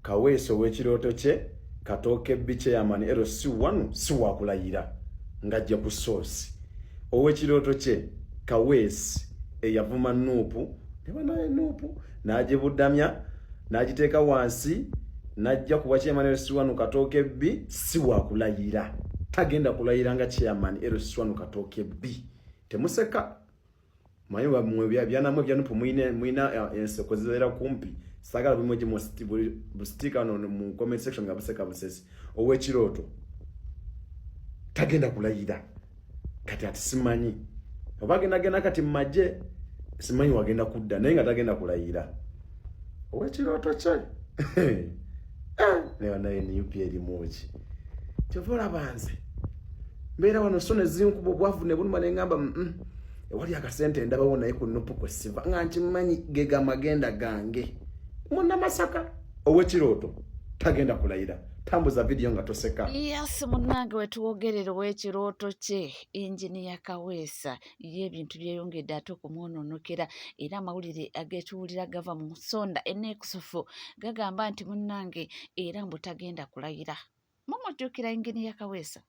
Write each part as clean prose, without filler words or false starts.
Kaweesa ow'ekirooto kye Katooke biche ya mani LC1 siwa kulayira ngajja ku source ow'ekirooto kye Kaweesa eyavuma Nuupu nebanaye Nuupu n'agibudamya n'agiteeka wansi najja kuba chairman LC1 Katooke B siwa kulayira tagenda kulayira nga chairman LC1 Katooke B temuseka mayiwa mwe byanamwe byanupu mwina enseko zera kumpi sagala bimwe bustika no mu comment section ngabaseka busesi ow'ekirooto tagenda kulayira kati ati simanyi obagenda kati maje simanyi wagenda kudda naye nga tagenda kulayira ow'ekirooto kye ne banaye NUP erimoji kyovola banze mbeera wano sone zinkubo bwavu ne buluma ne ngamba wali akasente ndabawo naye ku Nuupu kwe siva nga nkimanyi gega magenda gange muna Masaka ow'ekirooto tagenda kulayira tambuza video nga toseka. Yes, munnange wetuwogerera ow'ekirooto kye Engineer Kaweesa ye ebintu byeyongedde ate okumwononokera era amawulire agetuwulira gava mu nsonda enekusufu gagamba nti munnange era mbu tagenda kulayira. Mumujjukira Engineer Kaweesa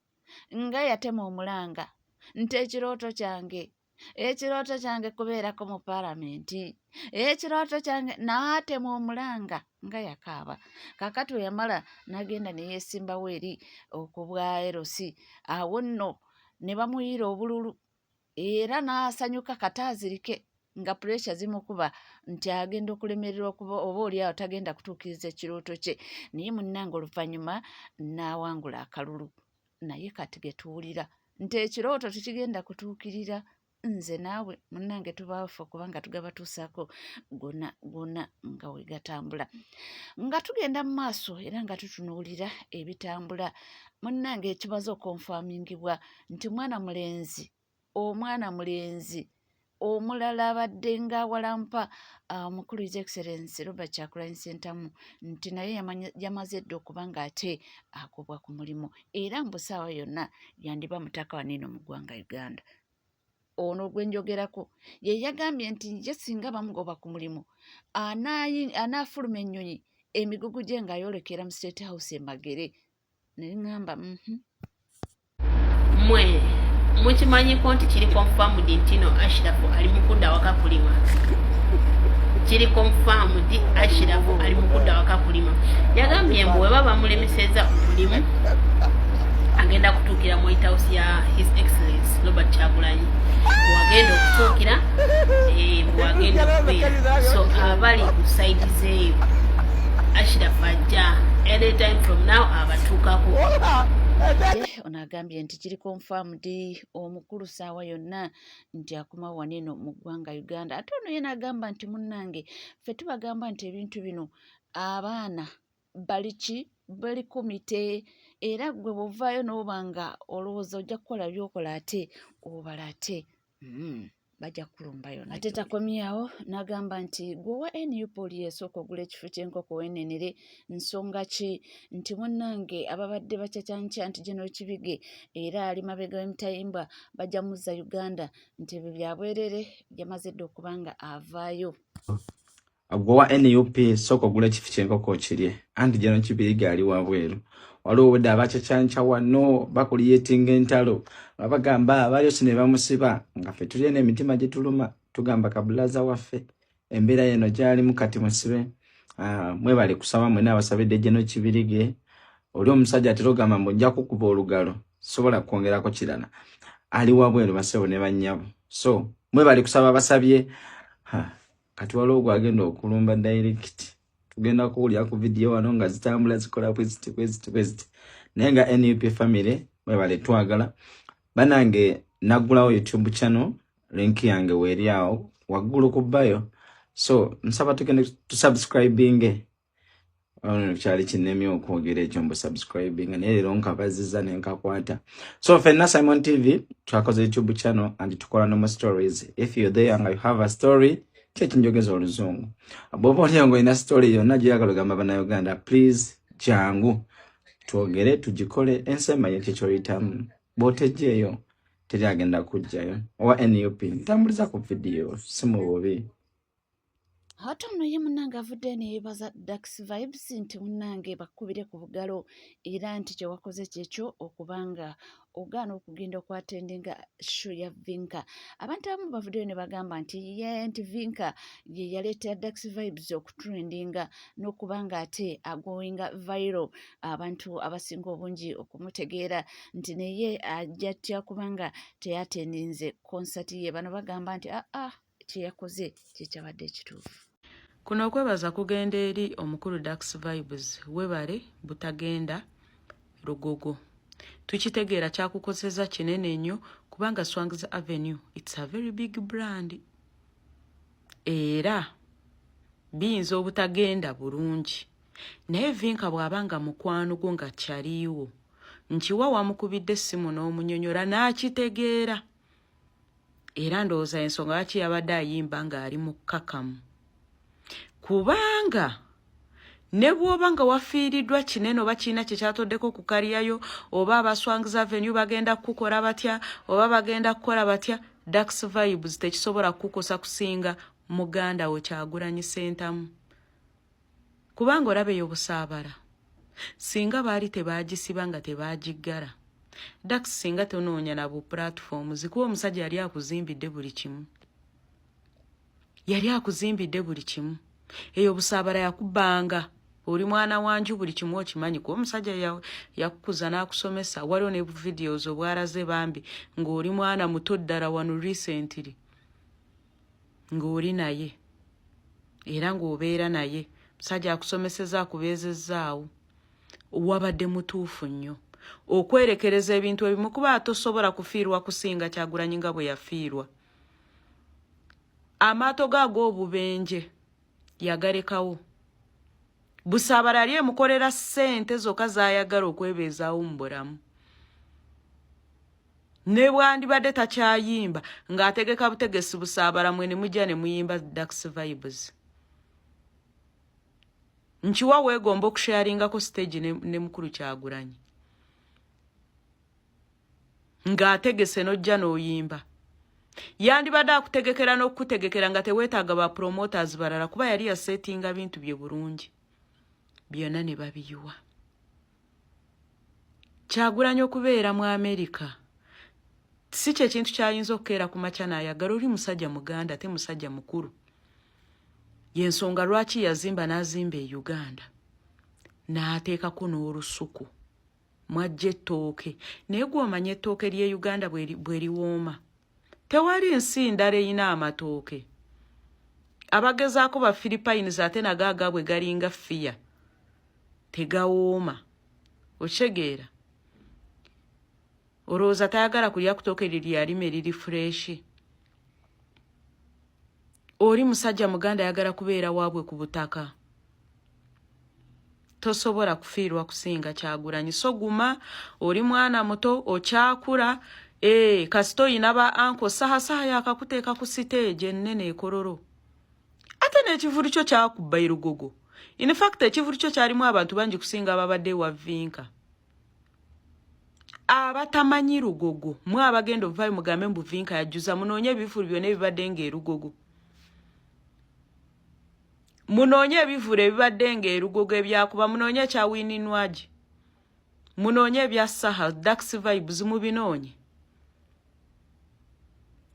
nga yatema omulanga nti ekirooto kyange kubeerako mu paalamenti ekirooto kyange n'atema omulanga nga yakaaba kakati we yamala n'agenda ne yeesimbawo eri okubwa LC awo nno ne bamuyiira obululu era n'asanyuka kataazirike nga pressure zimukuba nti agenda okulemererwa okuba oba oliawo tagenda kutuukiriza ekirooto kye naye munnange oluvannyuma n'awangula akalulu naye kati getuwulira nti ekirooto tekigenda kutuukirira nze naawe munnange tubaafu kubanga tugaba tuusaako gonna nga we gatambula nga tugenda mu maaso era nga tutunuulira ebitambula munnange ekimaze okonfamingibwa nti omwana mulenzi omulala abadde nga walampa mukulu His Excellency Robert Kyagulanyi Ssentamu nti naye yamaze dda okuba ng'ate agobwa ku mulimu era mbu ssaawa yonna yandiba mutaka waniino mu ggwanga Uganda. Ono gwe njogerako ye yagambye nti ye singa bamugoba ku mulimu anaafuluma ennyonyi emigugu gye ng'ayolekera mu State House e Magere ne ngamba mwe mukimanyiko nti kiri confirmed nti no Ashrafu ali mu kudda waka kulima kiri confirmed Ashrafu ali mu kudda waka kulima yagambye mbu bwe baba mulemeseza omulimu agenda kutuukira mu White House ya His Excellency Robert Kyagulanyi wagenda okutuukira wagenda okubeera so abali ku side zeeyo Ashrafu ajja anytime from now abatuukako. Ono agambye nti kiri confirmed omukulu ssaawa yonna nti akuma waniino mu ggwanga Uganda ate ono ye n'agamba nti munnange ffe tubagamba nti ebintu bino abaana bali komite era gwe bw'ovaayo n'oba nga olowooza ojja kukola byokola ate obala ate bajja kulumba yonna. Ate takomyawo n'agamba nti gwe wa NUP oli esooka ogula ekifo ky'enkoko w'ennenere nsonga ki nti munnange ababadde bacacyanca nti General Kibige era ali mabega w'emitayimbwa bajja muzza Uganda nti ebyo byabwerere yamaze dda okuba nga avaayo. Gwe wa NUP sooka ogula ekifo ky'enkoko kirye anti General Kibige ali wabweru waliwo wedde abacacyanca wano bakuliyetinga entalo abagamba abaliosi ne bamusiba nga ffe tuli n'emitima gye tuluma tugamba kabulaza waffe embeera yeno gyalimu kati musibe mwebale kusaba mwena abasabidde General Kibirige oli omusajja ate ogamba mbu nja kukuba olugalo sobola kwongerako kirala ali wabweru basebo ne bannyabo so mwebale kusaba basabye kati waliwo gwagenda okulumba direct tugenda kuwulira ku video wano nga zitambula zikola kweziti naye nga NUP family mwebale twagala banange nagulawo YouTube channel link yange weeri awo waggulu ku bio so nsaba tugende tusubscribing ono kyali kinnemye okwogera ekyo mbu subscribing naye leero nkabaziza nenkakwata so fenna Simon TV twakoze YouTube channel and tukola no stories if you're there and you have a story ky'ekinjogeza oluzungu bw'oba olyango ina story yonna gyeyagala ogamba bannayuganda please jangu twogere tugikole ensema yekikyoyitamu bw'otejjeeyo teri agenda kujjayo owa NUP ntambuliza ku video si mu bubi Ate ono ye munnange avudde ne yeebaza Dax Vibes nti munnange bakubire ku bugalo era nti kye wakoze kyekyo okubanga ogaana okugenda okwatendinga show ya Vinka. Abantu abamu bavuddeyo ne bagamba nti ye nti Vinka ye yaleetera Dax Vibes okutrendinga n'okubanga ate agoinga viral, abantu abasinga obungi okumutegeera nti naye ajja atya kubanga teyatendinze konsati ye. Bano bagamba nti kye yakoze kye kyabadde ekituufu. Kuno okwebaza kugenda eri omukulu Dax Vibes webale butagenda Lugogo. Tukitegeera kyakukozesa kinene nnyo kubanga Swangs Avenue it's a very big brand. Era biyinza obutagenda bulungi. Naye Vinka bw'abanga mukwano gwo nga kyaliiwo nkiwa wamukubidde essimu n'omunyonyola n'akitegeera. Era ndowooza ensonga lwaki yabadde ayimba ng'ali mu kkakamu. Kubanga ne bw'oba nga wafiiriddwa kinene oba kiina kye kyatoddeko ku kaliyayo oba aba Swangs Avenue bagenda kukukola batya oba bagenda kukola batya, Dax Vibes tekisobola kukukosa kusinga muganda we Kyagulanyi Ssentamu. Kubanga olabeyo obusaabala. Singa baali tebaagisiba nga tebaagiggala. Dax singa tonoonya na bu platforms kuba omusajja yali akuzimbidde buli kimu. Yali akuzimbidde buli kimu. Eyo busaabala yakubanga. Oli mwana wanju buli kimu okimanyi kuba omusajja yakukuza n'akusomesa. Waliwo ne videos obwalaze bambi ng'oli mwana muto ddala wano recently. Ng'oli naye. Era ng'obeera naye. Musajja akusomeseza akubeezezzaawo. Wabadde mutuufu nnyo. Okwerekereza ebintu ebimu kuba tosobola kufiirwa kusinga Kyagulanyi nga bwe yafiirwa. Amaato g'ag'obubenje yagalekawo. Busaabala yali emukolera ssente zokka z'ayagala okwebeezaawo mu bulamu. Ne bwandibadde takyayimba ng'ategeka butegesi Busaabala mwe ne mujja ne muyimba Dax Vibes. Nkiwa weegomba okusharingako stage ne mukulu Kyagulanyi. Ng'ategese n'ojja n'oyimba. Yandibadde akutegekera n'okutegekera nga teweetaaga ba promoters balala kuba yali yasetinga bintu bye bulungi. Byonna ne babiyiwa. Kyagulanyi okubeera mu Amerika si kye kintu kyayinza okukeera ku makya n'ayagala. Oli musajja muganda ate musajja mukulu. Yensonga lwaki yazimba n'azimba e Uganda n'ateekako n'olusuku mwajja ettooke. Naye gw'omanya ettooke ly'e Uganda bwe liwooma. Tewali nsi ndala eyina amatooke. Abagezaako ba Philippines ate nagaaga bwe galinga fiya tegawooma. Okitegeera? Olowooza tayagala kulya ku ttooke lyalima eriri freshi. Oli musajja muganda ayagala kubeera waabwe ku butaka. Tosobola kufiirwa kusinga Kyagulanyi. So guma oli mwana muto okyakula. Kasito oyina ba anko saha yakakuteeka ku siteegi ennene ekororo. Ate n'ekivulu kyo kyakubba Lugogo. In fact ekivulu kyo kyalimu abantu bangi kusinga ababadde wa Vinka. Abatamanyi Lugogo mwe abagenda ovaayo mugambe mbu Vinka yajjuza munoonye ebivulu byonna ebibadde ng'erugogo. Munoonye ebivulu ebibadde ng'erugogo ebyakuba munoonye ekyawiininwagi. Munoonye ebya saha Dax Vibes mubinoonye.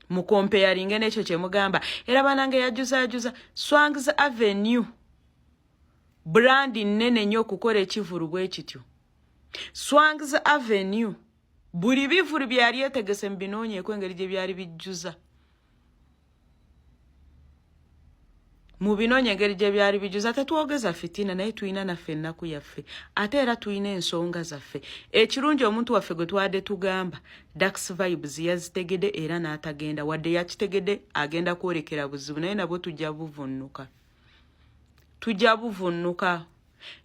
Mukompeyalinge n'ekyo kye mugamba. Era banange yajjuza Swangs Avenue. Brand nnene nnyo okukola ekivulu bwe kityo. Swangs Avenue. Buli bivulu bye yali yeetegese mu binoonyeeko engeri gye byali bijjuza. Mu binoonye engeri gye byali bijjuza tetwogeza fitina naye tuyina naffe ennaku yaffe. Ate era tuyina ensonga zaffe. Ekirungi omuntu waffe gwe twadde tugamba Dax Vibes yazitegedde era n'atagenda. Wadde yakitegedde agenda kwolekera buzibu naye nabwo tujja buvunnuka. Tujja buvunnuka.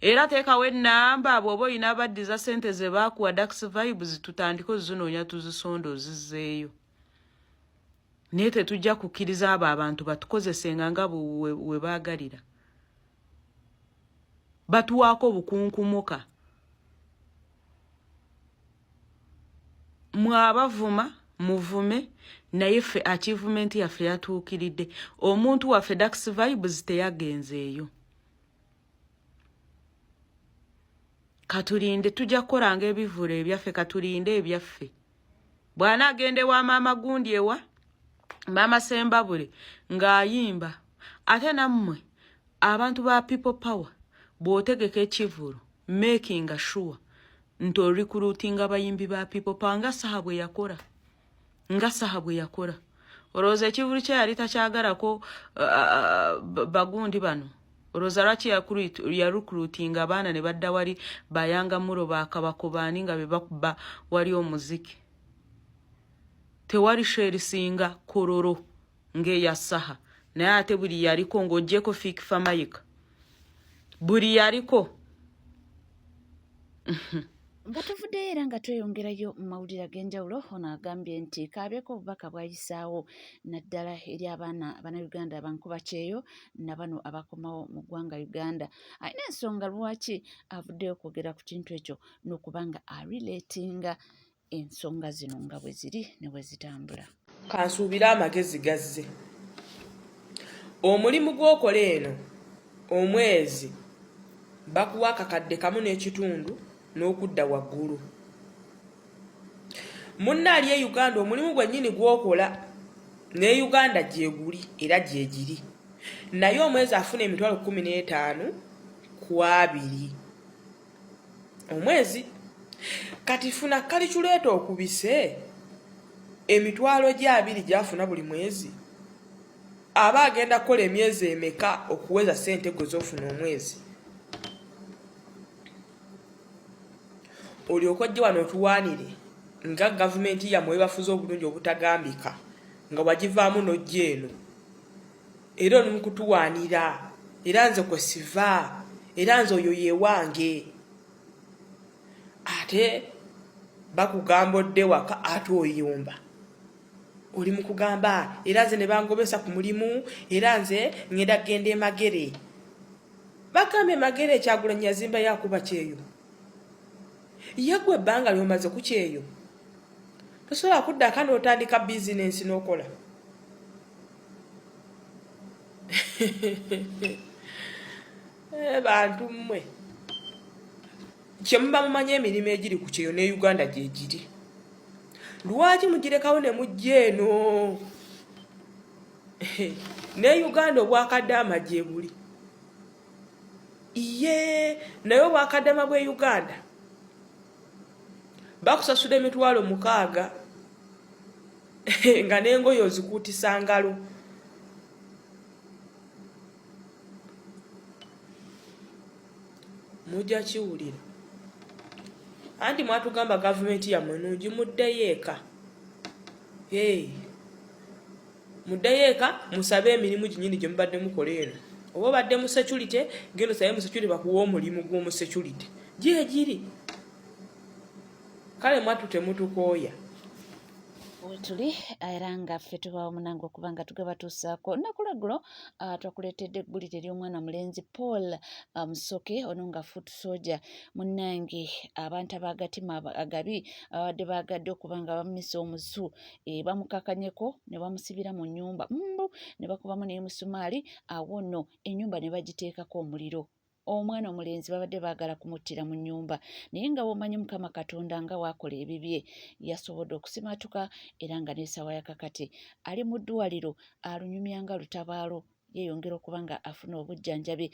Era teekawo ennamba bw'oba oyina abaddiza ssente ze baakuwa Dax Vibes tutandike ozinoonya tuzisonda ozizzeeyo. Naye tetujja kukkiriza abo abantu batukozesenga nga we baagalira. Batuwaako obukunkumuka. Mwabavuma muvume naye ffe achievement yaffe yatuukiridde. Omuntu waffe Dax Vibes teyagenzeeyo. Katulinde tujja kukolanga ebivule ebyaffe, katulinde ebyaffe. Bwana agende wa maama gundi ewa Mama Sembabule ng'ayimba. Ate nammwe abantu ba people power bw'otegeka ekivulu making sure nti recruiting abayimbi ba people power nga sahabwe yakora. Olowooza ekivulu kye yali takyagalako bagundi bano. Olowooza lwaki ya recruiting abaana ne badda wali bayanga mulo bakabakobaani nga be bakuba wali omuziki. Tewali sherisinga kororo ngeya saha. Naye ate buli yaliko ng'oggyeko Fik Famayika. Buli yaliko. Batuvuddeyo era nga tweyongerayo mu mawulire ag'enjawulo. Ono agambye nti kaabeeko obubaka bwayisaawo naddala eri abaana Bannayuganda abankuba kyeyo na bano abakomawo mu ggwanga Uganda. Alina ensonga lwaki avuddeyo kwogera ku kintu ekyo n'okubanga arileetinga ensonga zino nga bwe ziri ne bwe zitambula. Kansuubira amagezi gazze. Omulimu gw'okola eno omwezi bakuwa akakadde kamu n'ekitundu n'okudda waggulu. Munnaali e Uganda omulimu gwennyini gw'okola ne Uganda gyeguli era gyegiri. Naye omwezi afuna emitwalo 15 ku 2 omwezi. Kati funa kaliculeeta okubise emitwalo gya 2 gyafuna buli mwezi. Aba agenda kukola emyezi emeka okuweza ssente gwe z'ofuna omwezi. Olyoka ojje wano otuwaanire nga gavumenti yammwe bafuze obulungi obutagambika nga wagivaamu n'ojja eno. Era oli mu kutuwaanira, era nze kwe siva, era nze oyo ye wange. Ate bakugamba odde waka ate oyomba. Oli mu kugamba era nze ne bangobesa ku mulimu, era nze ngenda kugenda e Magere. Bagambe Magere Kyagulanyi yazimba yakuba kyeyo. Yagwe ebbanga lyomaze ku kyeyo. Tosobola kuddako n'otandika bizinensi n'okola. Bantu mmwe kye muba mumanya emirimu egiri ku kyeyo ne Uganda gye giri. Lwaki mugirekawo ne mujja eno? Ne Uganda obwakaddaama gye buli. Iye naye obwakaddaama bw'e Uganda bakusasula emitwalo 6 nga n'engoye ozikuutisa ngalo. Mujja kiwulira. Anti mwatugamba gavumenti yammwe nungi muddeyo eka. Muddeyo eka musabe emirimu ginyini gye mubadde mukola eno. Oba obadde mu security gendo sabe mu security bakuwa omulimu gw'omu security. Gye giri. Kale mwatu temutukooya. Wetuli era nga ffe tubaawo munange okuba nga tugaba tusaako nakulaggulo twakuleetedde eggulire ery'omwana mulenzi Paul Musoke ono nga foot soldier munnange abantu abagatima agabi abadde baagadde okuba nga bamumisa omusu bamukakanyeko ne bamusibira mu nnyumba ne bakubamu n'emisumaali awo nno ennyumba ne bagiteekako omuliro. Omwana omulenzi babadde baagala kumuttira mu nnyumba naye nga bw'omanyi Mukama Katonda nga waakola ebibye yasobodde okusimatuka era nga n'essaawa yakakati ali mu ddwaliro alunyumya nga lutabaalo yeeyongera okuba nga afuna obujjanjabi.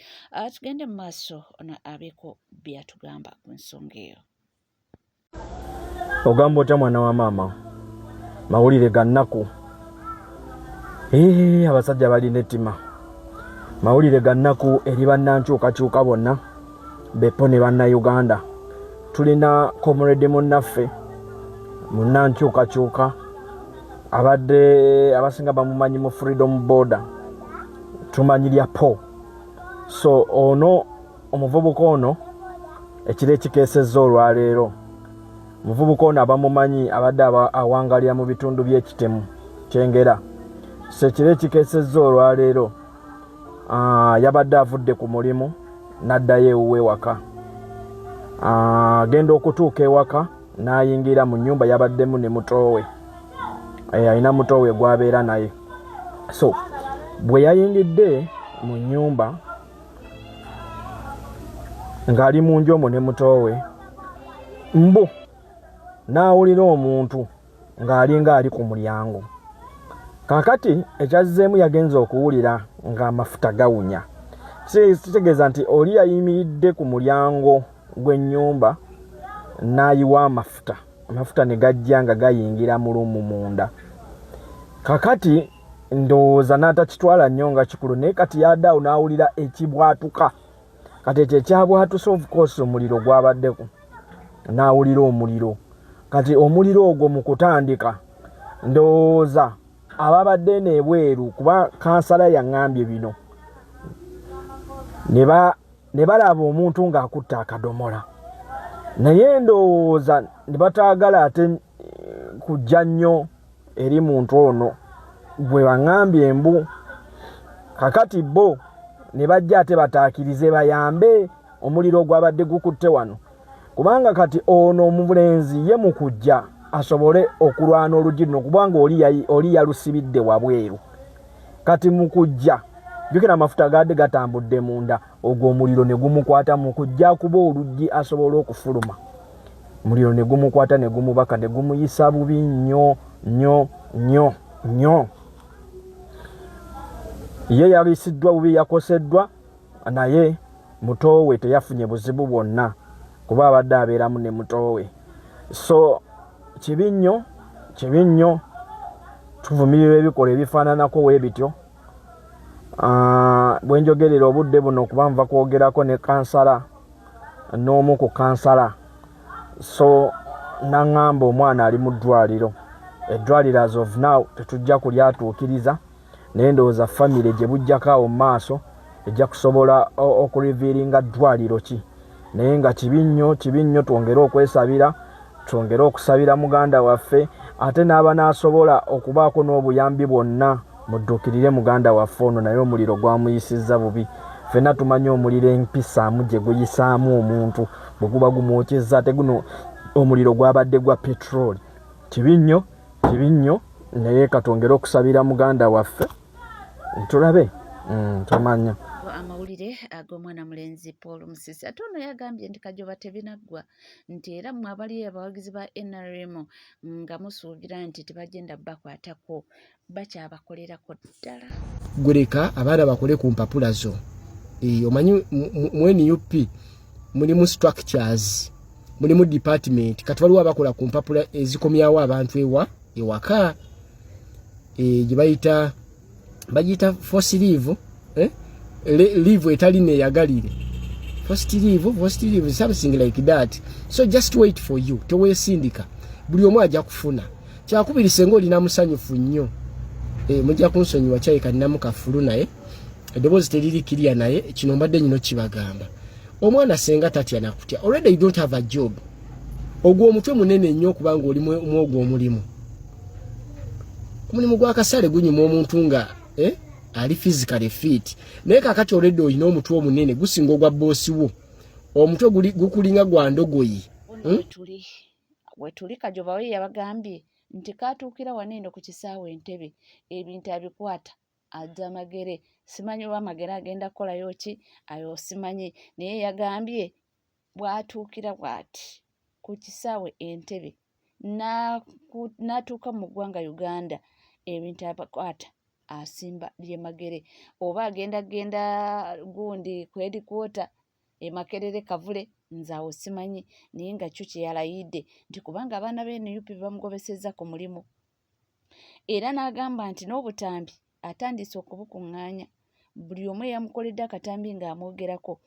Tugende mu maaso abeeko bye yatugamba ku nsonga eyo. Ogamba otya mwana wa maama? Mawulire ga nnaku. Abasajja balina ettima. Mawulire ga nnaku eri bannankyukakyuka bonna beppo ne bannayuganda. Tulina comrade munnaffe munnankyukakyuka abadde abasinga bamumanyi mu Freedom Border tumanyi lya po. So ono omuvubuka ono ekiro ekikeesezza olwaleero omuvubuka ono abamumanyi abadde awangalira mu bitundu by'ekitemu kyengera. So ekiro ekikeesezza olwaleero yabadde avudde ku mulimu n'addayo ewuwe waka. Agenda okutuuka ewaka n'ayingira mu nnyumba yabaddemu ne mutoowe. alina muto we gwabeera naye. So bwe yayingidde mu nnyumba ng'ali mu nju omwo ne muto we, mbu n'awulira omuntu ng'alinga ali ku mulyango. Kaakati ekyazzeemu yagenza okuwulira ng'amafuta gawunya. Kitegeeza nti oli yayimiridde ku mulyango gw'ennyumba n'ayiwa amafuta. Amafuta ne gajja nga gayingira mulumu munda. Kaakati ndowooza n'atakitwala nnyo nga kikulu, naye kati yadaawo n'awulira ekibwatuka. Kati ekyo ekyabwatuse of course omuliro gwabaddeko. N'awulira omuliro. Kati omuliro ogwo mu kutandika ndowooza ababadde n'ebweru kuba kansala yaŋŋambye bino. Ne balaba omuntu ng'akutte akadomola. Naye ndowooza ne bataagala ate kujja nnyo eri muntu ono bwe baŋŋambye embu. Kakati bo ne bajja ate bataakirize bayambe omuliro gwabadde gukutte wano. Kubanga kati ono omulenzi ye mu kujja asobole okulwana oluggi luno kubanga oli yalusibidde wabweru. Kati mu kujja jjukira amafuta gadde gatambudde munda, ogwo omuliro ne gumukwata mu kujja kuba oluggi asobole okufuluma. Omuliro ne gumukwata ne gumubaka ne gumuyisa bubi nnyo nnyo nnyo nnyo. Ye yabisiddwa bubi, yakoseddwa, naye muto we teyafunye buzibu bwonna kuba abadde abeeramu ne muto we. So kibi nnyo tuvumirira ebikolwa ebifaananako bwe bityo. Bwe njogerera obudde buno kuba nva kwogerako ne kansala n'omu ku kansala. So naŋŋamba omwana ali mu ddwaliro. Eddwaliro as of now tetujja kulyatuukiriza, naye ndowooza famire gye bujjako awo mu maaso ejja kusobola okuriviiringa ddwaliro ki. Naye nga kibi nnyo twongere okwesabira, twongere okusabira muganda waffe, ate n'aba n'asobola okubaako n'obuyambi bwonna muddukirire muganda waffe ono, naye omuliro gwamuyisizza bubi. Ffenna tumanyi omuliro empisaamu gye guyisaamu omuntu bwe guba gumwokyezza, ate guno omuliro gwabadde gwa petroli. Kibi nnyo, naye katwongere okusabira muganda waffe tulabe tumanya. Amawulire ag'omwana mulenzi Paul Musisi. Ate ono yagambye nti Kajoba tebinaggwa, nti era mmwe abali abawagizi ba NRM nga musuubira nti tebagenda bakwatako, bakyabakolerako ddala. Gwereka abaana bakole ku mpapula zo. Omanyi mu NUP mulimu structures, mulimu department, kati waliwo abakola ku mpapula ezikomyawo abantu ewaka. Gye bagiyita force leave, leave etali neyagalire. First leave, something like that. So just wait for you. Tewesindika. Buli omu ajja kufuna. Kyakubiri senga olina musanyufu nnyo. Mujja kunsonyiwa kyayi kalinamu kafulu naye. Eddoboozi teriri kiriya naye kino mbadde nyino kibagamba. Omwana senga tatya nakutya. Already you don't have a job. Ogwo omutwe munene nnyo kubanga oli mwogwo omulimu. Omulimu gwa kasale gunyuma omuntu nga ali physically fit. Naye kakati already olina omutwe omunene gusinga ogwa boosi wo. Omutwe gukulinga gwa ndogoyi. Wetuli Kajoba we yabagambye nti katuukira waniino ku kisaawe Entebbe ebintu abikwata adda magere. Simanyi lwa magere agenda kukolayo ki, ayo simanyi, naye yagambye bwatuukira bwati ku kisaawe Entebbe n'atuuka mu ggwanga Uganda ebintu abikwata asimba lye magere. Oba agenda gundi kwedi kwota Makerere Kavule nzaawo simanyi, naye nga kyo kye yalayidde nti kubanga abaana be NUP bamugobesezza ku mulimu. Era n'agamba nti n'obutambi atandise okubukuŋŋaanya, buli omu yamukoledde akatambi ng'amwogerako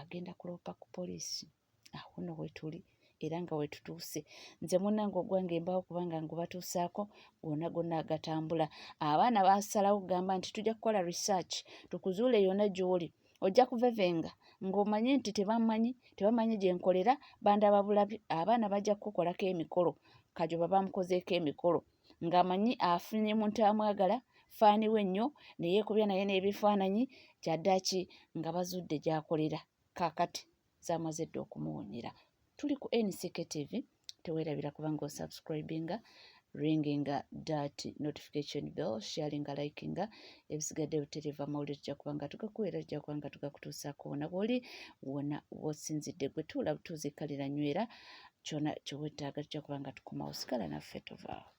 agenda kuloopa ku poliisi. Awo nno wetuli era nga wetutuuse. Nze munnange ogwange mbaawo kubanga ngubatuusaako gonna agatambula. Abaana basalawo kugamba nti tujja kukola research tukuzuule yonna gy'oli. Ojja kuvevenga ng'omanyi nti tebamanyi gye nkolera, bandaba bulabi. Abaana bajja kukolako emikolo. Kajoba bamukozeeko emikolo ng'amanyi afunye muntu amwagala, faani we nnyo, ne yeekubya naye n'ebifaananyi kyaddaki nga bazudde gy'akolera. Kaakati zamaze dda okumuwonyera. Tuli ku NCK TV, teweerabira kubanga osubscribinga ringing that notification bell, sharing liking ebisigadde butereva amawulire tujja kuba nga tugakuweera tujja kuba nga tugakutuusaako wona bw'oli wona w'osinzidde gwe tuula butuuzi kalira nywera kyona kyewetaaga tujja kuba nga tukomawo sigala naffe tuvaawo.